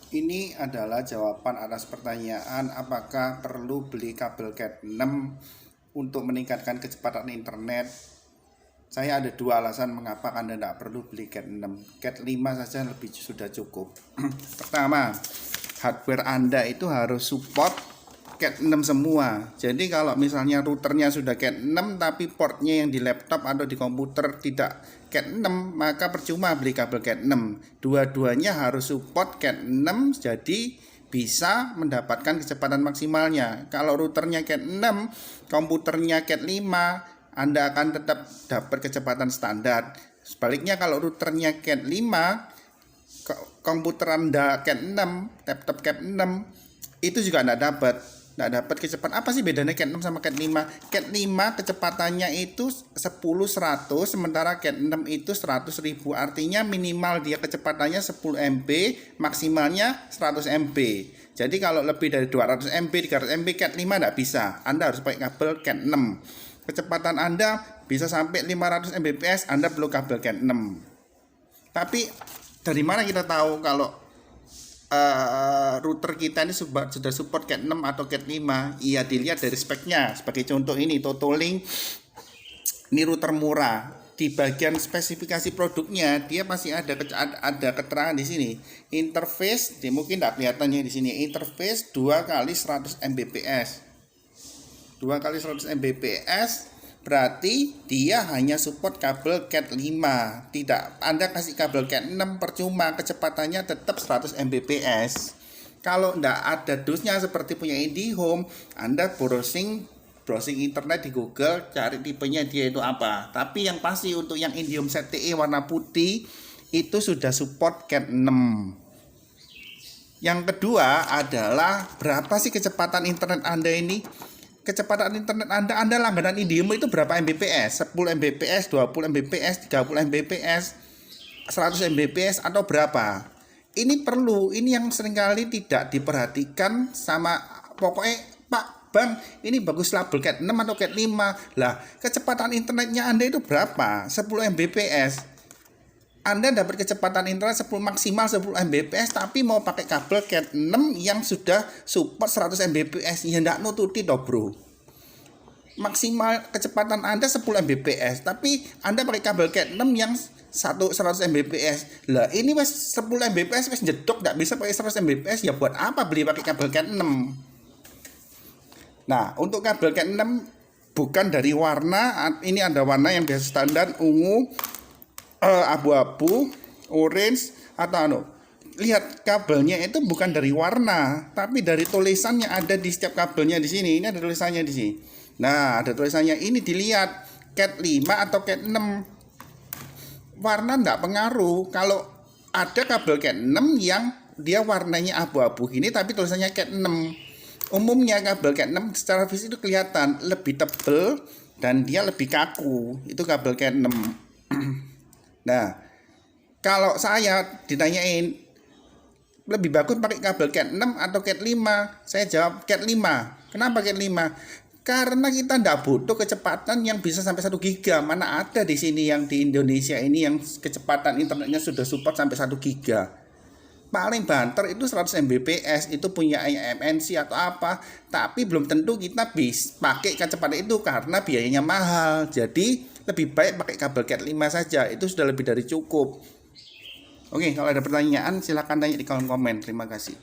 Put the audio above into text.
Ini adalah jawaban atas pertanyaan apakah perlu beli kabel Cat 6 untuk meningkatkan kecepatan internet. Saya ada dua alasan mengapa Anda tidak perlu beli Cat 6. Cat 5 saja lebih sudah cukup. Pertama, hardware Anda itu harus support Cat 6 semua. Jadi kalau misalnya routernya sudah Cat 6 tapi portnya yang di laptop atau di komputer tidak Cat 6, maka percuma beli kabel Cat 6. Dua-duanya harus support Cat 6 jadi bisa mendapatkan kecepatan maksimalnya. Kalau routernya Cat 6, komputernya Cat 5, Anda akan tetap dapat kecepatan standar. Sebaliknya kalau routernya Cat 5, komputer Anda Cat 6, laptop Cat 6, itu juga tidak dapat kecepatan. Apa sih bedanya Cat 6 sama Cat 5? Cat 5 kecepatannya itu 10-100, sementara Cat 6 itu 100.000. Artinya minimal dia kecepatannya 10 MB, maksimalnya 100 MB. Jadi kalau lebih dari 200 MB, 300 MB Cat 5 tidak bisa. Anda harus pakai kabel Cat 6. Kecepatan Anda bisa sampai 500 Mbps, Anda perlu kabel Cat 6. Tapi dari mana kita tahu kalau router kita ini sudah support Cat 6 atau Cat 5? Iya, dilihat dari speknya. Sebagai contoh ini Totolink, ini router murah. Di bagian spesifikasi produknya dia masih ada keterangan di sini. Interface, mungkin tidak kelihatannya di sini. Interface 2 kali 100 Mbps. 2 kali 100 Mbps berarti dia hanya support kabel Cat 5. Tidak, Anda kasih kabel Cat 6 percuma, kecepatannya tetap 100 Mbps. Kalau tidak ada dusnya seperti punya IndiHome, Anda browsing internet di Google, cari tipenya dia itu apa. Tapi yang pasti untuk yang IndiHome ZTE warna putih itu sudah support Cat 6. Yang kedua adalah berapa sih kecepatan internet Anda ini? Kecepatan internet Anda langganan IndiHome itu berapa Mbps? 10 Mbps, 20 Mbps, 30 Mbps, 100 Mbps atau berapa? Ini perlu, ini yang seringkali tidak diperhatikan sama, pokoknya Pak Bang, ini bagus label Cat 6 atau Cat 5. Lah, kecepatan internetnya Anda itu berapa? 10 Mbps. Anda dapat kecepatan internet 10 maksimal 10 Mbps tapi mau pakai kabel Cat 6 yang sudah support 100 Mbps, ya enggak nututi toh bro. Maksimal kecepatan Anda 10 Mbps tapi Anda pakai kabel Cat 6 yang 100 Mbps. Lah ini wes 10 Mbps wes jedok, enggak bisa pakai 100 Mbps, ya buat apa beli pakai kabel Cat 6? Nah, untuk kabel Cat 6 bukan dari warna, ini ada warna yang biasa standar, ungu, abu-abu, orange atau lihat kabelnya itu bukan dari warna, tapi dari tulisan yang ada di setiap kabelnya di sini. Ini ada tulisannya di sini. Nah, ada tulisannya ini, dilihat Cat 5 atau Cat 6. Warna enggak pengaruh. Kalau ada kabel Cat 6 yang dia warnanya abu-abu gini tapi tulisannya Cat 6. Umumnya kabel Cat 6 secara fisik itu kelihatan lebih tebal dan dia lebih kaku. Itu kabel Cat 6. Nah, kalau saya ditanyain lebih bagus pakai kabel Cat 6 atau Cat 5, saya jawab Cat 5. Kenapa Cat 5? Karena kita tidak butuh kecepatan yang bisa sampai 1 giga. Mana ada di sini yang di Indonesia ini yang kecepatan internetnya sudah support sampai 1 giga. Paling banter itu 100 Mbps, itu punya MNC atau apa. Tapi belum tentu kita bisa pakai kecepatan itu karena biayanya mahal. Jadi lebih baik pakai kabel Cat 5 saja, itu sudah lebih dari cukup. Oke, kalau ada pertanyaan silakan tanya di kolom komen. Terima kasih.